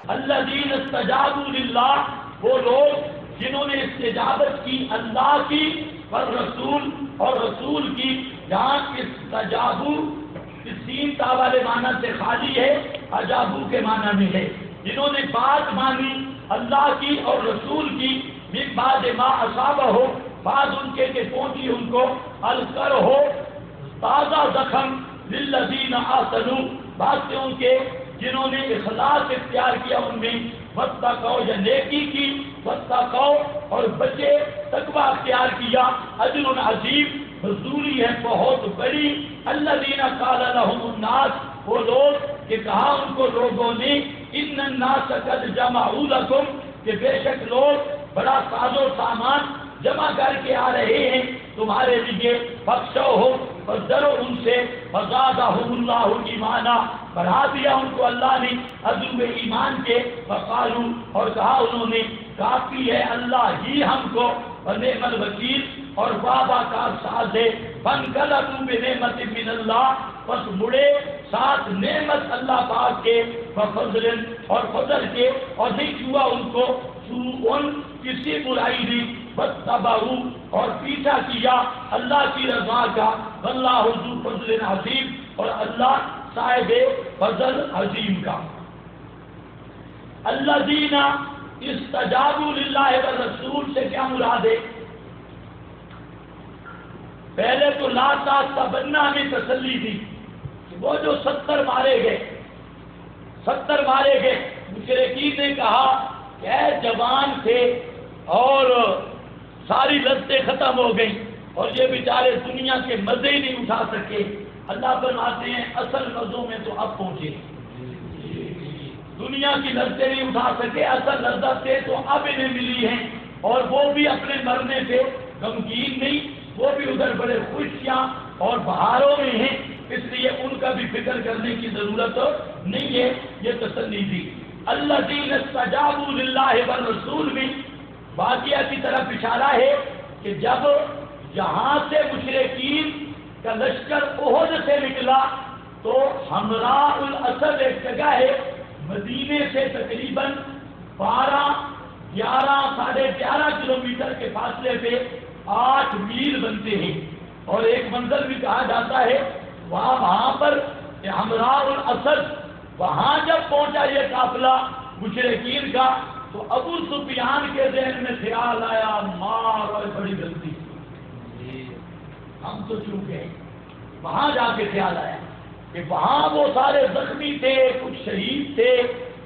الذین استجابوا للہ، وہ لوگ جنہوں نے استجابت کی اللہ کی اور رسول اور رسول کی. جہاں استجابوا سین تا والے معنی سے خالی ہے، اجابو کے معنی میں ہے. جنہوں نے بات مانی اللہ کی اور رسول کی، من بعد ما اصابہ ہو، بعد ان کے کہ پہنچی ان کو الکر ہو تازہ زخم، للذین احسنوا، بات سے ان کے جنہوں نے اخلاص اختیار کیا ان میں، واتقوا یا نیکی کی، واتقوا اور بچے تقوی اختیار کیا، اجر عظیم، حضوری ہے بہت بڑی. الذین قال لهم الناس، وہ لوگ کہ کہا ان کو لوگوں نے، ان الناس قد جمعوا لکم، کہ بے شک لوگ بڑا ساز و سامان جمع کر کے آ رہے ہیں تمہارے لیے، فخشو ہو اور ڈرو ان سے، فزادہم اللہ ایمانا، بڑھا دیا ان کو اللہ نے عزو ایمان کے، فقالوا اور کہا انہوں نے، کافی ہے اللہ ہی ہم کو، ونعم الوکیل اور وعدہ کا ساز ہے. فانقلبوا بنعمت من اللہ، پس مڑے ساتھ نعمت اللہ پاک کے، وفضل اور فضل کے، اور نہیں ہوا ان کو سوء کسی برائی دی، واتبعوا اور پیچھا کیا اللہ کی رضا کا، واللہ ذو فضل عظیم اور اللہ صاحب فضل عظیم کا. الذین استجابوا للہ والرسول سے کیا مراد ہے؟ پہلے تو لا تحسبن میں تسلی تھی کہ وہ جو 70 مارے گئے مشرکین نے کہا کہ اے جوان تھے اور ساری لذتیں ختم ہو گئیں اور یہ بیچارے دنیا کے مزے ہی نہیں اٹھا سکے. اللہ فرماتے ہیں اصل مزوں میں تو اب پہنچے، دنیا کی لذتیں نہیں اٹھا سکے، اصل لذتیں تو اب انہیں ملی ہیں، اور وہ بھی اپنے مرنے پہ غمگین نہیں، وہ بھی ادھر بڑے خوشیاں اور بہاروں میں ہیں، اس لیے ان کا بھی فکر کرنے کی ضرورت نہیں ہے. یہ تسلی دی. الذین استجابوا للہ والرسول میں واقعہ کی طرف اشارہ ہے کہ جب یہاں سے مشرکین کا لشکر احد سے نکلا تو حمراء الاسد ایک جگہ ہے مدینے سے تقریباً 11 ساڑھے 11 کلومیٹر کے فاصلے پہ 8 میل بنتے ہیں، اور ایک منزل بھی کہا جاتا ہے وہاں پر حمراء الاسد. وہاں جب پہنچا یہ قافلہ مشرکین کا تو ابو سفیان کے ذہن میں خیال آیا، مار اور بڑی غلطی ہم تو چوکے. وہاں جا کے خیال آیا کہ وہاں وہ سارے زخمی تھے، کچھ شہید تھے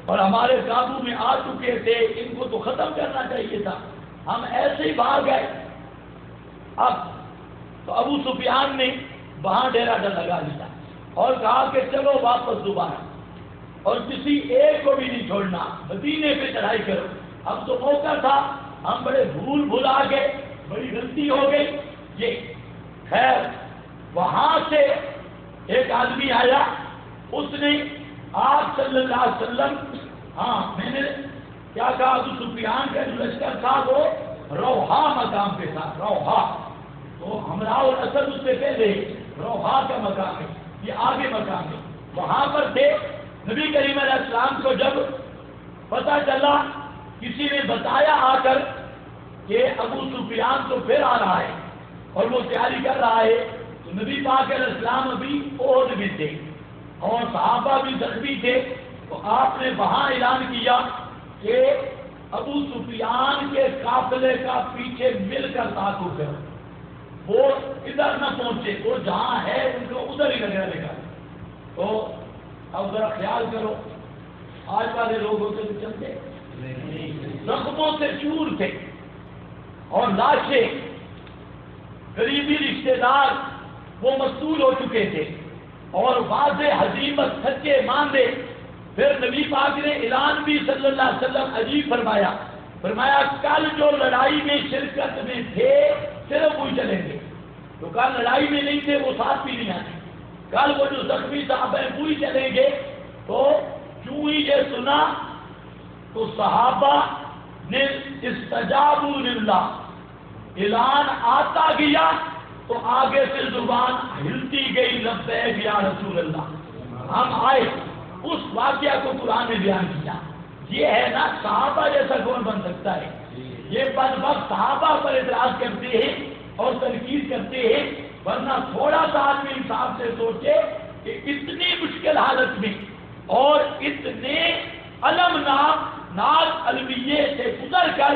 اور ہمارے قابو میں آ چکے تھے، ان کو تو ختم کرنا چاہیے تھا، ہم ایسے ہی بھاگ گئے. اب تو ابو سفیان نے وہاں ڈیرا لگا دیا اور کہا کہ چلو واپس دوبارہ، اور کسی ایک کو بھی نہیں چھوڑنا، مدینے پہ چڑھائی کرو. اب تو موقع تھا، ہم بڑے بھول آ گئے، بڑی غلطی ہو گئی. یہ خیر وہاں سے ایک آدمی آیا، اس نے آپ صلی اللہ علیہ وسلم، میں نے کیا کہا، ابو سفیان کا جو لشکر تھا وہ روحا مقام پہ تھا. روحا تو حمراء الاسد اس سے پہلے روحا کا مقام ہے، یہ آگے مقام ہے، وہاں پر تھے. نبی کریم علیہ السلام کو جب پتہ چلا، کسی نے بتایا آ کر کہ ابو سفیان تو پھر آ رہا ہے اور وہ تیاری کر رہا ہے، تو نبی پاک علیہ السلام ابھی احد میں تھے اور صحابہ بھی زخمی تھے. تو آپ نے وہاں اعلان کیا کہ ابو سفیان کے قافلے کا پیچھے مل کر تعاقب کرو، وہ ادھر نہ پہنچے، وہ جہاں ہے ان کو ادھر ہی لگا. تو اب ذرا خیال کرو، آج والے لوگ ہوتے تو چلتے، زخموں سے چور تھے اور لاشیں، قریبی رشتے دار وہ مقتول ہو چکے تھے اور واضح ہزیمت، سچے ماندے. پھر نبی پاک نے اعلان بھی صلی اللہ علیہ وسلم عجیب فرمایا کل جو لڑائی میں شرکت میں تھے صرف وہی چلیں گے، تو کل لڑائی میں نہیں تھے وہ ساتھ بھی نہیں آتے، کل وہ جو زخمی صاحب ہیں وہی چلیں گے. تو کیوں ہی یہ سنا تو صحابہ نے استجابوا للہ، اعلان آتا گیا تو آگے سے زبان ہلتی گئی، لبیک یا رسول اللہ. ہم آئے، اس واقعہ کو قرآن نے بیان کیا. یہ ہے نا صحابہ جیسا کون بن سکتا ہے؟ یہ بدبخت صحابہ پر اعتراض کرتے ہیں اور تنقید کرتے ہیں، ورنہ تھوڑا سا آدمی انصاف سے سوچے کہ اتنی مشکل حالت میں اور اتنے المناک المیے سے گزر کر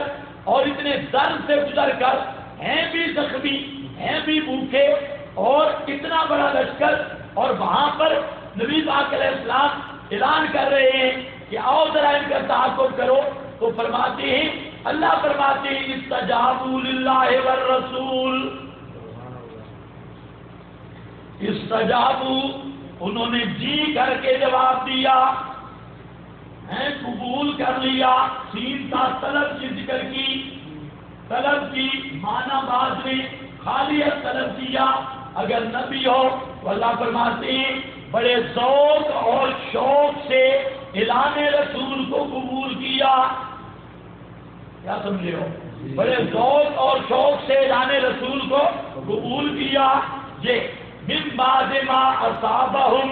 اور اتنے درد سے گزر کر ہیں بھی زخمی، ہیں بھی بھوکے، اور اتنا بڑا لشکر، اور وہاں پر نبی پاک علیہ السلام اعلان کر رہے ہیں کہ آؤ ذرا ان کا تعاقب کرو، تو فرماتے ہیں، اللہ فرماتے ہیں استجابوا للہ والرسول، استجابوا، انہوں نے جی کر کے جواب دیا، قبول کر لیا. سین کا طلب کی ذکر کی، طلب کی معنی بعد میں خالیت طلب کیا. اگر نبی ہو تو اللہ فرماتے ہیں بڑے ذوق اور شوق سے اعلان رسول کو قبول کیا. کیا سمجھے ہو؟ بڑے ذوق اور شوق سے اعلان رسول کو قبول کیا. یہ من بعد ما اصابہم،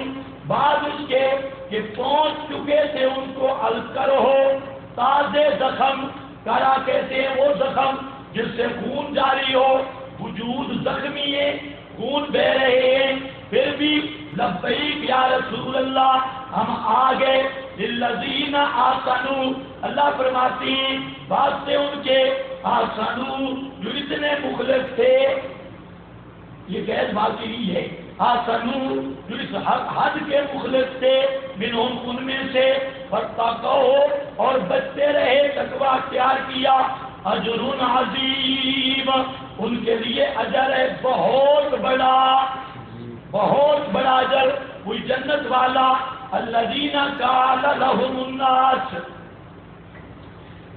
بعد اس کے کہ پہنچ چکے تھے ان کو الکرہ، تازے زخم. کرا کہتے ہیں وہ زخم جس سے خون جاری ہو، وجود زخمی ہے، خون بہ رہے ہیں، پھر بھی لبیک یا رسول اللہ ہم آ گئے. للذین آسنوا، اللہ فرماتے ہیں بات سے ان کے آسنوا جو اتنے مخلص تھے، یہ قید باقی نہیں ہے، آسنوا جو اس حد کے مخلص تھے، منہم ان میں سے، فتقوا اور بچتے رہے، تقوی اختیار کیا. اجر عظیم، ان کے لیے اجر ہے بہت بڑا، بہت بڑا اجر، کوئی جنت والا. الذین قال لهم الناس،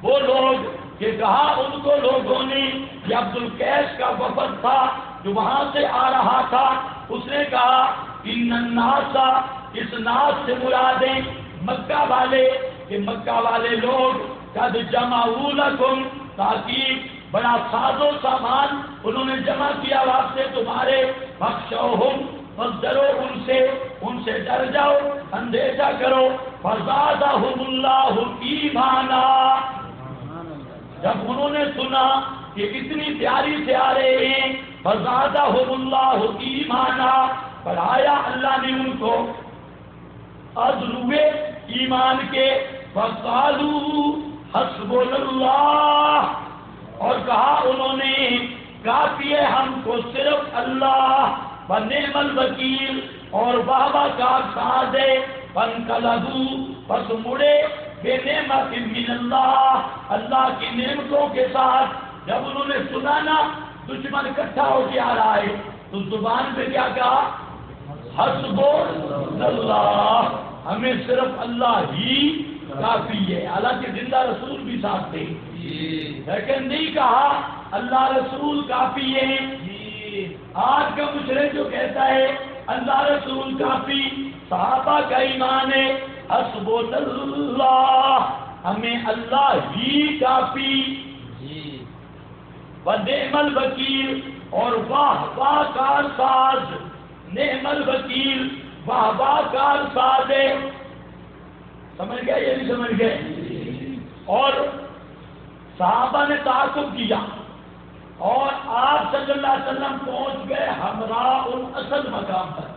وہ لوگ کہ کہا ان کو لوگوں نے، یہ عبد القیس کا وفد تھا جو وہاں سے آ رہا تھا، اس نے کہا ان الناس، اس ناس سے مرادیں مکہ والے، کہ مکہ والے لوگ قد جمعوا لکم، تاکہ بڑا ساز و سامان انہوں نے جمع کیا واسطے تمہارے، فخشوہم، بس ڈرو ان سے ڈر جاؤ، اندیشہ کرو. فزادہم اللہ ایمانا، جب انہوں نے سنا کہ اتنی تیاری سے آ رہے ہیں، فزادہم اللہ ایمانا، بڑھایا اللہ نے ان کو ازروے ایمان کے. فقالوا حسبنا اللہ، اور کہا انہوں نے کافی ہے ہم کو صرف اللہ، ونعم الوکیل، اور واہ کا ساتھ ہے. فانقلبوا، پس مڑے، بے نعمت من اللہ، اللہ کی نعمتوں کے ساتھ. جب انہوں نے سنا نا دشمن اکٹھا ہو کے آ رہا ہے، تو زبان پہ کیا کہا؟ حسبنا اللہ، ہمیں صرف اللہ ہی کافی ہے. حالانکہ زندہ رسول بھی ساتھ تھے، لیکن نہیں کہا اللہ رسول کافی ہے. آج کا مشرک جو کہتا ہے اللہ رسول کافی، صحابہ کا ایمان ہے حسبنا اللہ، ہمیں اللہ ہی کافی. ونعم الوکیل، اور واہ واہ کار ساز، نعم الوکیل، واہ واہ کار ساز ہے. سمجھ گئے یہ نہیں سمجھ گئے؟ اور صحابہ نے تعاقب کیا، اور آپ صلی اللہ علیہ وسلم پہنچ گئے ہمراہ الاسد مقام پر.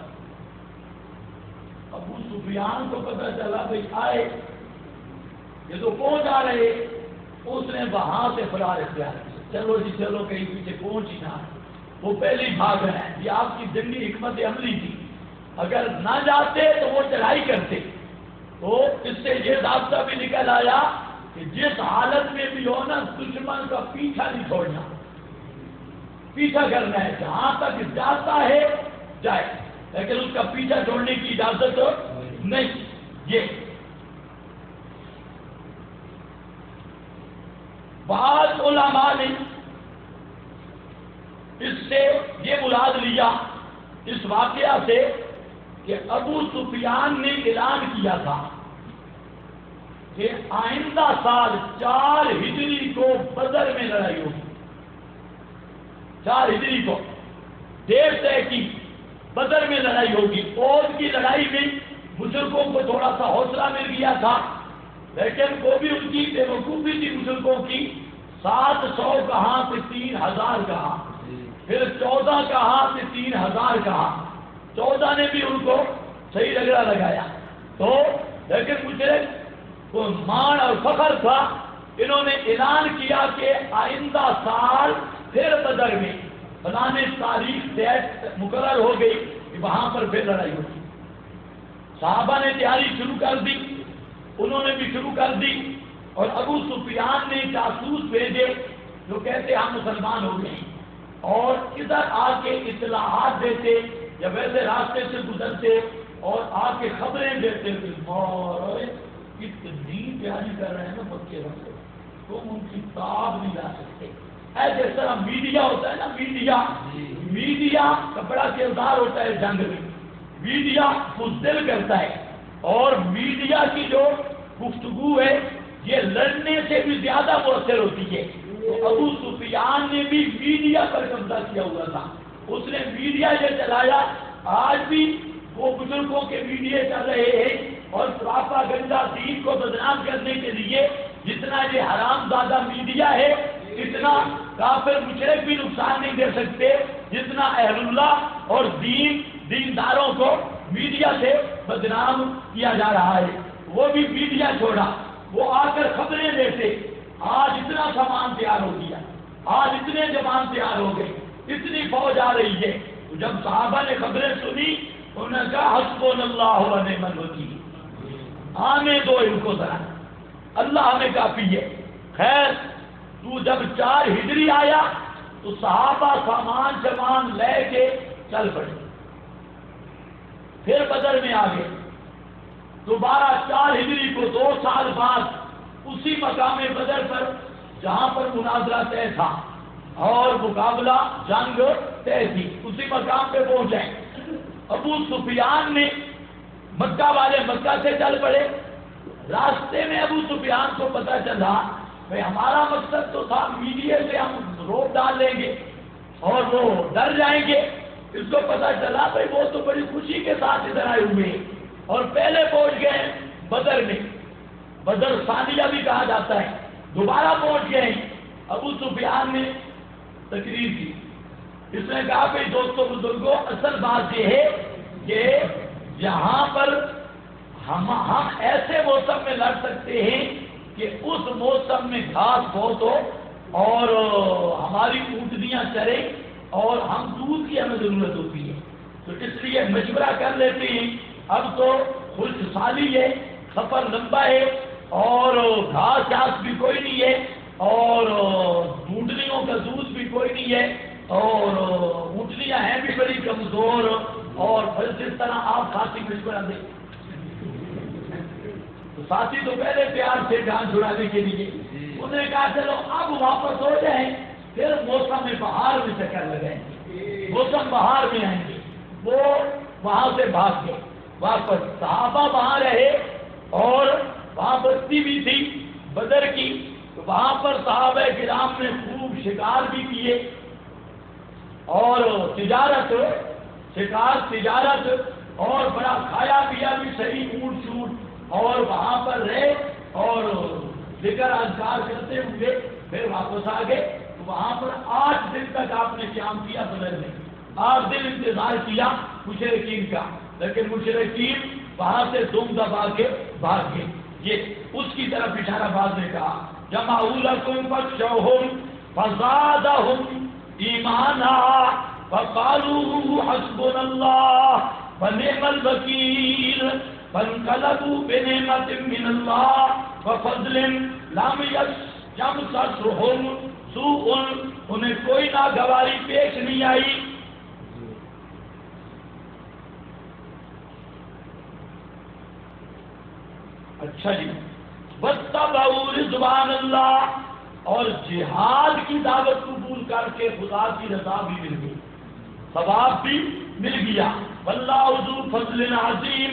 ابو سفیان کو پتہ چلا بھائی آئے، یہ تو پہنچ آ رہے، اس نے وہاں سے فرار اختیار کیا. چلو جی چلو، کہیں پیچھے پہنچ ہی نہ، وہ پہلے ہی بھاگ رہے ہیں. یہ آپ کی جنگی حکمت عملی تھی، اگر نہ جاتے تو وہ چڑھائی کرتے. تو اس سے یہ ضابطہ بھی نکل آیا کہ جس حالت میں بھی ہو نا، دشمن کا پیچھا نہیں چھوڑنا، پیچھا کرنا ہے، جہاں تک جاتا ہے جائے، لیکن اس کا پیچھا چھوڑنے کی اجازت نہیں. یہ بعض علماء نے اس سے یہ مراد لیا اس واقعہ سے کہ ابو سفیان نے اعلان کیا تھا کہ آئندہ سال 4 ہجری کو بدر میں لڑائی ہوگی. 4 ہجری کو ڈیٹ طے کی بدر میں لڑائی ہوگی. اور کی لڑائی میں مشرکوں کو تھوڑا سا حوصلہ مل گیا تھا، لیکن وہ بھی ان کی بے وقوفی تھی مشرکوں کی۔ 700 کہاں سے 3000 کہا، پھر 14 کہاں سے 3000 کہا، 14 نے بھی ان کو صحیح رگڑا لگایا۔ تو لیکن مشرک کو مان اور فخر تھا، انہوں نے اعلان کیا کہ آئندہ سال پھر بدر میں فلاں تاریخ مقرر ہو گئی کہ وہاں پر پھر لڑائی ہوگی۔ صحابہ نے تیاری شروع کر دی، انہوں نے بھی شروع کر دی، اور ابو سفیان نے جاسوس بھیجے جو کہتے ہم مسلمان ہو گئے ہیں، اور ادھر آ کے اطلاعات دیتے یا ویسے راستے سے گزرتے اور آ کے خبریں دیتے تھے، اور اتنی تیاری کر رہے ہیں نا بچے بچے، تم ان کی تاب نہیں لا سکتے۔ ایسے جس طرح میڈیا ہوتا ہے نا، میڈیا کپڑا کردار ہوتا ہے جنگ میں، میڈیا بزدل کرتا ہے، اور میڈیا کی جو گفتگو ہے یہ لڑنے سے بھی زیادہ مؤثر ہوتی ہے۔ تو ابو سفیان نے بھی میڈیا پر قبضہ کیا ہوا تھا، اس نے میڈیا یہ چلایا، آج بھی وہ بزرگوں کے میڈیا چل رہے ہیں، اور پراپاگنڈا دین کو بدنام کرنے کے لیے جتنا یہ حرام زادہ میڈیا ہے، اتنا کافر مشرک بھی نقصان نہیں دے سکتے جتنا اہل اللہ اور دینداروں کو میڈیا سے بدنام کیا جا رہا ہے۔ وہ بھی میڈیا چھوڑا، وہ آ کر خبریں دیتے، آج اتنا سامان تیار ہو گیا، آج اتنے جوان تیار ہو گئے، اتنی فوج آ رہی ہے۔ تو جب صحابہ نے خبریں سنی، انہوں نے کہا حسبنا اللہ و نعم الوکیل، آنے دو ان کو ذرا، اللہ ہمیں کافی ہے۔ خیر تو جب 4 ہجری آیا تو صحابہ سامان لے کے چل پڑے، پھر بدر میں آ گئے۔ دوبارہ 4 ہجری کو 2 سال بعد اسی مقام بدر پر جہاں پر مناظرہ طے تھا اور مقابلہ جنگ طے تھی، اسی مقام پہ پہنچے۔ ابو سفیان نے مکہ والے مکہ سے چل پڑے، راستے میں ابو سفیان کو پتہ چلا بھائی ہمارا مقصد تو تھا میڈیا سے ہم روک ڈال لیں گے اور وہ ڈر جائیں گے، اس کو پتہ چلا بھائی وہ تو بڑی خوشی کے ساتھ ادھر آئے ہوئے ہیں اور پہلے پہنچ گئے بدر میں، بدر ثانیہ بھی کہا جاتا ہے، دوبارہ پہنچ گئے۔ ابو سفیان نے تقریر کی، اس نے کہا بھائی دوستوں بزرگوں، اصل بات یہ ہے کہ یہاں پر ہم ایسے موسم میں لڑ سکتے ہیں کہ اس موسم میں گھاس بہت ہو اور ہماری اونٹنیاں چریں اور ہم دودھ کی ہمیں ضرورت ہوتی ہے، تو اس لیے مشورہ کر لیتے ہیں۔ اب تو خشک سالی ہے، سفر لمبا ہے اور گھاس بھی کوئی نہیں ہے اور اونٹنیوں کا دودھ بھی کوئی نہیں ہے اور اونٹنیاں ہیں بھی بڑی کمزور، اور پھر جس طرح آپ ساتھی مشورہ دیں تو ساتھی تو پہلے پیار سے جان چھڑانے کے لیے انہوں نے کہا چلو اب واپس ہو جائیں، پھر موسم بہار میں چکر لگائیں گے، موسم بہار میں آئیں گے۔ وہ وہاں سے بھاگ گئے واپس، صحابہ وہاں رہے اور وہاں بستی بھی تھی بدر کی، تو وہاں پر صحابہ کرام نے خوب شکار بھی کیے اور تجارت اور بڑا کھایا پیا بھی صحیح، اونٹ شوٹ، اور وہاں پر رہے اور ذکر اذکار کرتے ہوئے پھر واپس آ گئے۔ تو وہاں پر 8 دن تک آپ نے قیام کیا بدر میں، 8 دن انتظار کیا مشرکین کا، لیکن مشرکین وہاں سے دم دبا کے بھاگ گئے۔ یہ اس کی طرف اشارہ باز نے کہا، جمعوا لکم فاخشوہم فزادہم ایمانا فقالوا حسبنا اللہ ونعم الوکیل فانقلبوا بنعمت من اللہ وفضل لم یمسسہم سوء، انہیں کوئی ناگواری پیش نہیں آئی۔ اچھا جی، واتبعوا رضوان اللہ، اور جہاد کی دعوت قبول کر کے خدا کی رضا بھی مل گئی، ثواب بھی مل گیا۔ واللہ ذو فضل عظیم۔